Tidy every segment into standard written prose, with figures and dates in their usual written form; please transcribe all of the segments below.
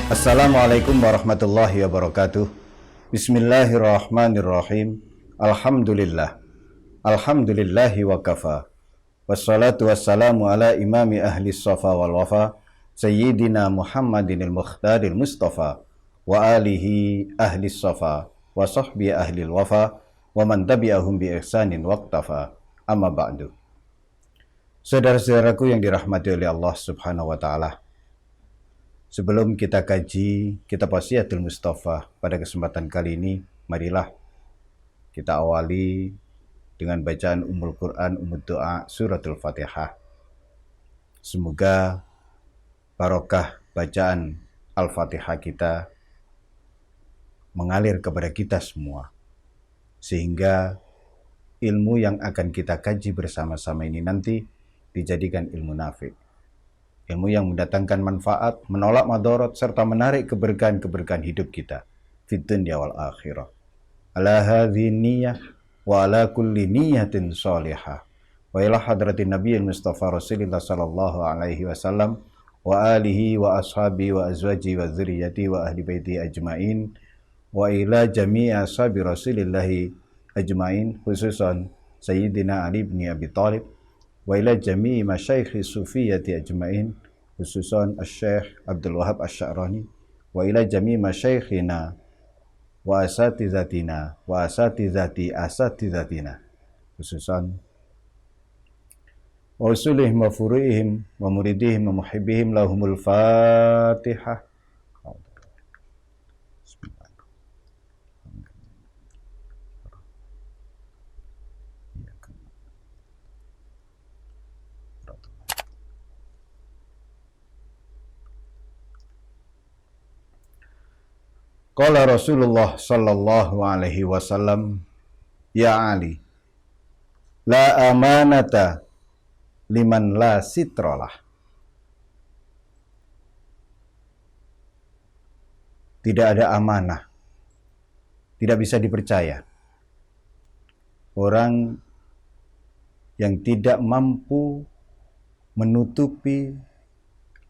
Assalamualaikum warahmatullahi wabarakatuh. Bismillahirrahmanirrahim. Alhamdulillah. Alhamdulillahi wa kafa. Wassalatu wassalamu ala imami ahli safa wal wafa, Sayyidina Muhammadinil Mukhtaril Mustafa, wa alihi ahli safa, wa sahbihi ahli wafa, wa man tabi'ahum bi ihsanin waqtafa. Amma ba'du. Saudara-saudaraku yang dirahmati oleh Allah Subhanahu wa Ta'ala, sebelum kita kaji kitab Wasiyatul Mustafa pada kesempatan kali ini, marilah kita awali dengan bacaan Ummul Quran, Ummul Doa, Suratul Fatihah. Semoga barokah bacaan Al-Fatihah kita mengalir kepada kita semua, sehingga ilmu yang akan kita kaji bersama-sama ini nanti dijadikan ilmu nafi'. Ilmu yang mendatangkan manfaat, menolak madharat, serta menarik keberkahan-keberkahan hidup kita fid dunya wal akhirah. Ala hadhi niyyah wa ala kulli niyyatin salihah. Wa ila hadratin nabiyil mustafa rasulillah sallallahu alaihi wasallam wa alihi wa ashabi wa azwaji wa dzurriyyati wa ahli baiti ajmain wa ila jami'i ashabi rasulillahi ajmain, khususan Sayyidina Ali bin Abi Thalib, wa ila jami'i masyaikhi sufiyyati ajmain, khususan Asy-Syaikh Abdul Wahab Asy-Sya'rani, wa ila jami'i masyaikhina wa asatizatina wa asatizati asatizatina, khususan wa usulihim wa furu'ihim wa muridihim wa muhibbihim. Lahumul Fatihah. Qala Rasulullah sallallahu alaihi wasallam, ya Ali, la amanata liman la sitralah. Tidak ada amanah, tidak bisa dipercaya orang yang tidak mampu menutupi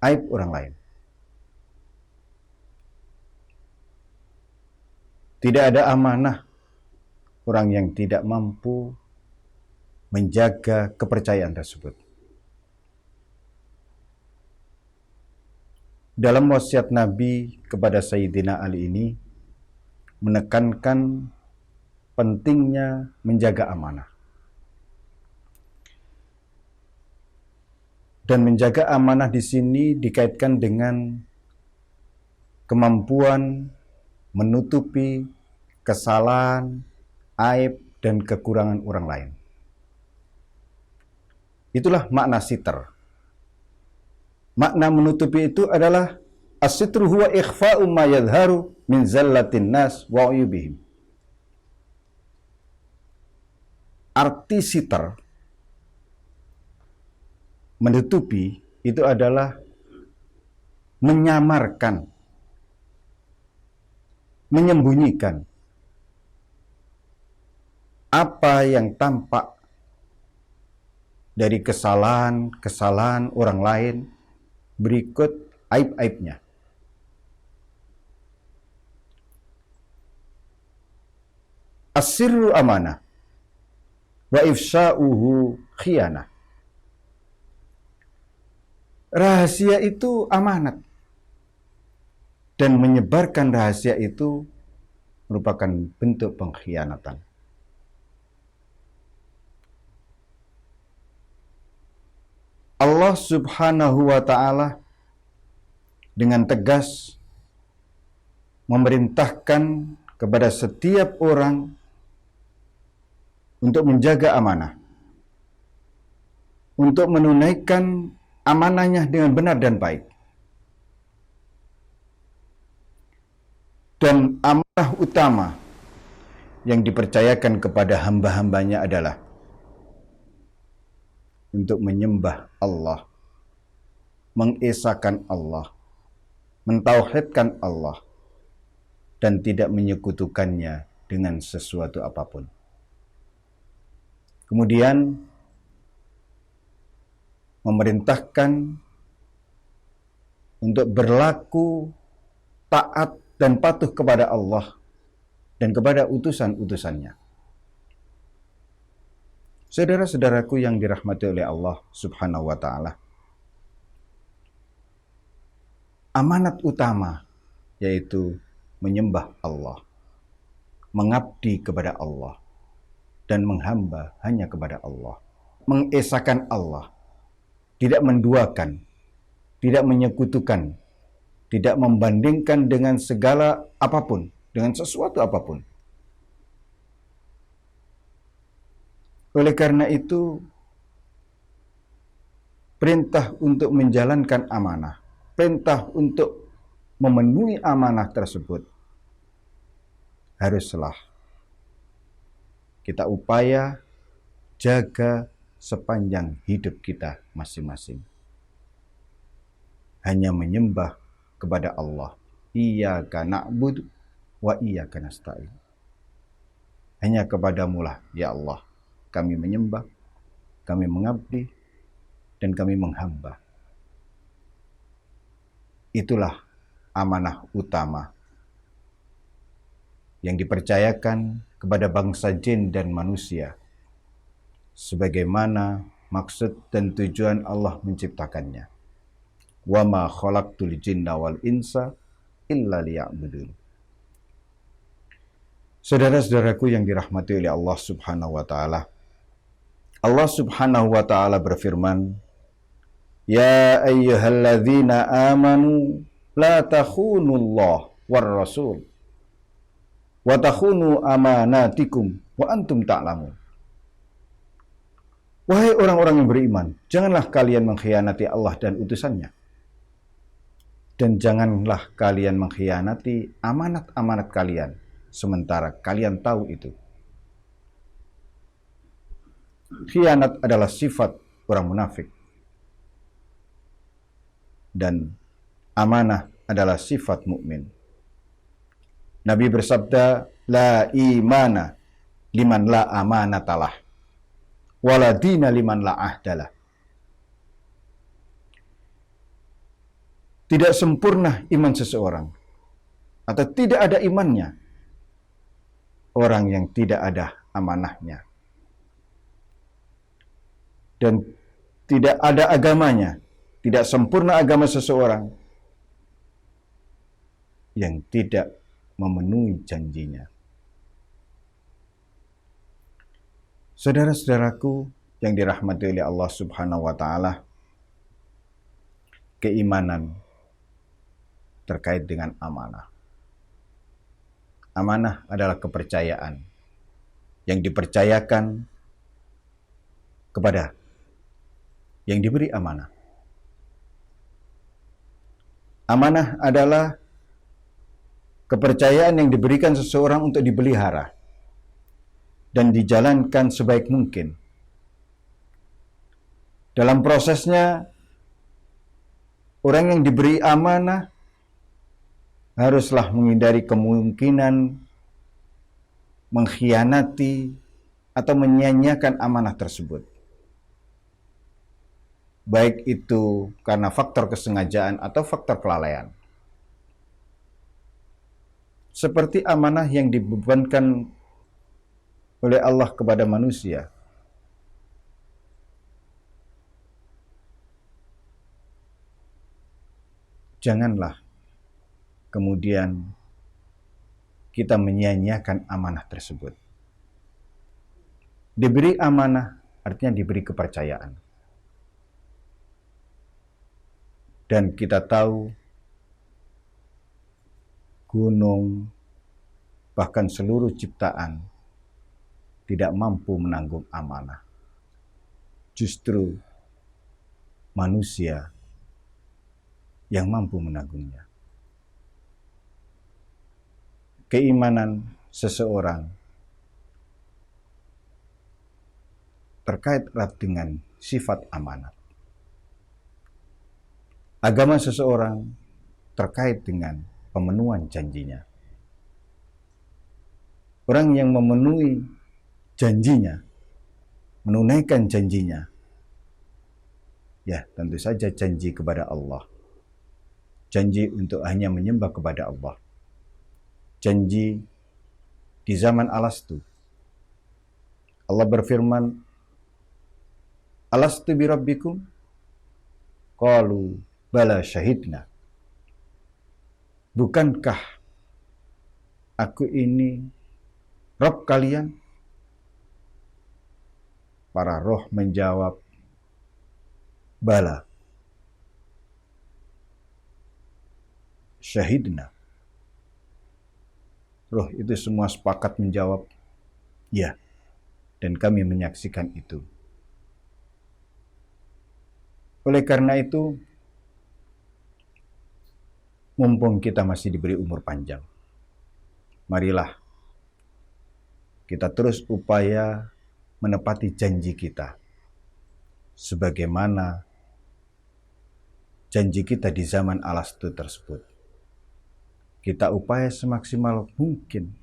aib orang lain. Tidak ada amanah orang yang tidak mampu menjaga kepercayaan tersebut. Dalam wasiat Nabi kepada Sayyidina Ali ini menekankan pentingnya menjaga amanah. Dan menjaga amanah di sini dikaitkan dengan kemampuan menutupi kesalahan, aib, dan kekurangan orang lain. Itulah makna sitr. Makna menutupi itu adalah as-sitru huwa ikhfa'u ma yadharu min zallatin nas wa uyubihim. Arti sitr, menutupi, itu adalah menyamarkan, menyembunyikan apa yang tampak dari kesalahan orang lain berikut aib-aibnya. As-sirru amanah wa ifsya'uhu khiyanah. Rahasia itu amanat, dan menyebarkan rahasia itu merupakan bentuk pengkhianatan. Allah Subhanahu wa Ta'ala dengan tegas memerintahkan kepada setiap orang untuk menjaga amanah, untuk menunaikan amanahnya dengan benar dan baik. Dan amanah utama yang dipercayakan kepada hamba-hambanya adalah untuk menyembah Allah, mengesahkan Allah, mentauhidkan Allah, dan tidak menyekutukannya dengan sesuatu apapun. Kemudian memerintahkan untuk berlaku taat dan patuh kepada Allah dan kepada utusan-utusannya. Saudara-saudaraku yang dirahmati oleh Allah Subhanahu wa Ta'ala, amanat utama yaitu menyembah Allah, mengabdi kepada Allah, dan menghamba hanya kepada Allah, mengesakan Allah, tidak menduakan, tidak menyekutukan, tidak membandingkan dengan segala apapun, dengan sesuatu apapun. Oleh karena itu, perintah untuk menjalankan amanah, perintah untuk memenuhi amanah tersebut haruslah kita upaya jaga sepanjang hidup kita masing-masing. Hanya menyembah kepada Allah. Iyyaka na'budu wa iyyaka nasta'in. Hanya kepadamu-lah ya Allah kami menyembah, kami mengabdi, dan kami menghamba. Itulah amanah utama yang dipercayakan kepada bangsa jin dan manusia, sebagaimana maksud dan tujuan Allah menciptakannya. Wa ma khalaqtul jinna wal insa illa liya'budun. Saudara-saudaraku yang dirahmati oleh Allah Subhanahu wa Ta'ala, Allah Subhanahu wa Ta'ala berfirman, Ya ayyuhalladzina amanu la takhunullah war rasul wa takhunu amanatikum wa antum ta'lamun. Wahai orang-orang yang beriman, janganlah kalian mengkhianati Allah dan utusannya, dan janganlah kalian mengkhianati amanat-amanat kalian sementara kalian tahu itu. Khianat adalah sifat orang munafik, dan amanah adalah sifat mukmin. Nabi bersabda, la imana liman la amanatalah, wala dina liman la ahdalah. Tidak sempurna iman seseorang, atau tidak ada imannya orang yang tidak ada amanahnya, dan tidak ada agamanya, tidak sempurna agama seseorang yang tidak memenuhi janjinya. Saudara-saudaraku yang dirahmati oleh Allah Subhanahu wa Ta'ala, keimanan terkait dengan amanah. Amanah adalah kepercayaan yang dipercayakan kepada yang diberi amanah. Amanah adalah kepercayaan yang diberikan seseorang untuk dipelihara dan dijalankan sebaik mungkin. Dalam prosesnya, orang yang diberi amanah haruslah menghindari kemungkinan mengkhianati atau menyia-nyiakan amanah tersebut. Baik itu karena faktor kesengajaan atau faktor kelalaian. Seperti amanah yang dibebankan oleh Allah kepada manusia. Janganlah kemudian kita menyia-nyiakan amanah tersebut. Diberi amanah artinya diberi kepercayaan. Dan kita tahu gunung, bahkan seluruh ciptaan tidak mampu menanggung amanah. Justru manusia yang mampu menanggungnya. Keimanan seseorang terkait erat dengan sifat amanat. Agama seseorang terkait dengan pemenuhan janjinya. Orang yang memenuhi janjinya, menunaikan janjinya, ya tentu saja janji kepada Allah, janji untuk hanya menyembah kepada Allah, janji di zaman Alastu. Allah berfirman, Alastu birabbikum? Qalu bala syahidna. Bukankah aku ini Rabb kalian? Para roh menjawab, bala syahidna. Roh itu semua sepakat menjawab, ya, dan kami menyaksikan itu. Oleh karena itu, mumpung kita masih diberi umur panjang, marilah kita terus upaya menepati janji kita, sebagaimana janji kita di zaman Alastu tersebut. Kita upaya semaksimal mungkin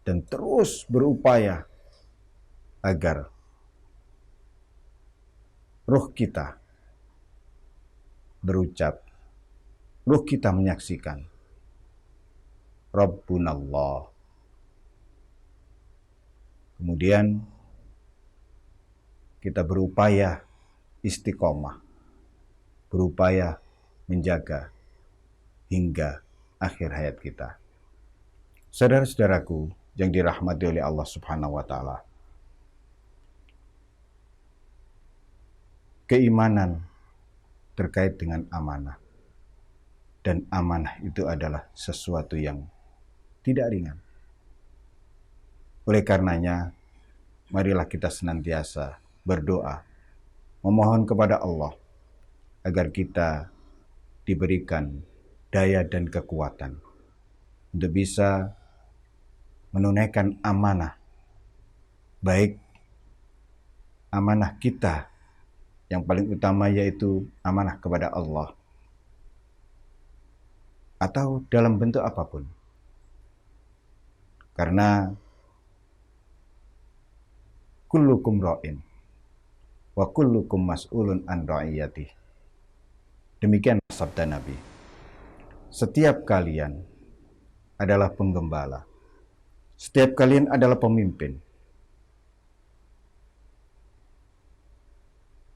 dan terus berupaya agar ruh kita berucap, ruh kita menyaksikan, Rabbunallah. Kemudian kita berupaya istiqomah, berupaya menjaga hingga akhir hayat kita. Saudara-saudaraku yang dirahmati oleh Allah Subhanahu wa Ta'ala, keimanan terkait dengan amanah, dan amanah itu adalah sesuatu yang tidak ringan. Oleh karenanya, marilah kita senantiasa berdoa, memohon kepada Allah agar kita diberikan daya dan kekuatan untuk bisa menunaikan amanah, baik amanah kita yang paling utama yaitu amanah kepada Allah, atau dalam bentuk apapun. Karena kullukum ra'in wa kullukum mas'ulun an ra'iyatih. Demikian sabda Nabi. Setiap kalian adalah penggembala. Setiap kalian adalah pemimpin.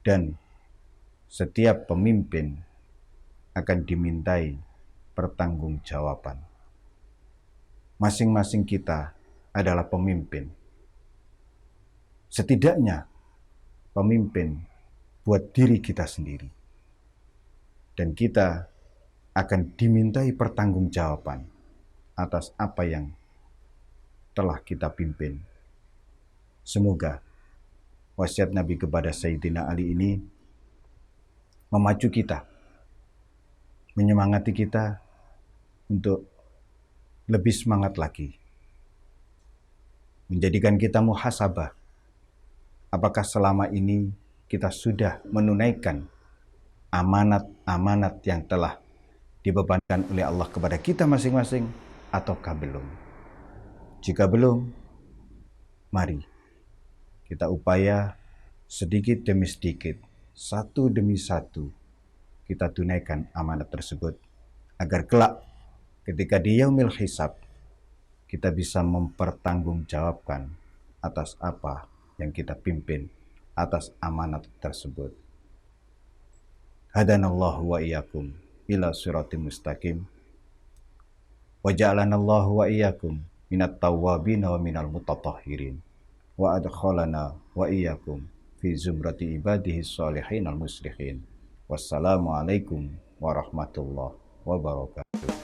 Dan setiap pemimpin akan dimintai pertanggungjawaban. Masing-masing kita adalah pemimpin. Setidaknya pemimpin buat diri kita sendiri. Dan kita akan dimintai pertanggungjawaban atas apa yang telah kita pimpin. Semoga wasiat Nabi kepada Sayyidina Ali ini memacu kita, menyemangati kita untuk lebih semangat lagi, menjadikan kita muhasabah. Apakah selama ini kita sudah menunaikan amanat-amanat yang telah dibebankan oleh Allah kepada kita masing-masing, ataukah belum? Jika belum, mari kita upaya sedikit demi sedikit, satu demi satu, kita tunaikan amanat tersebut, agar kelak ketika di yaumil hisab, kita bisa mempertanggungjawabkan atas apa yang kita pimpin, atas amanat tersebut. Hadanallahu wa iyyakum ila siratim mustaqim. Wa ja'alanallahu wa iyyakum minat tawwabin wa minal mutatahhirin. Wa adkhalana wa iyyakum fi zumrati ibadihi sholihin al muslihin. Wassalamualaikum warahmatullahi wabarakatuh.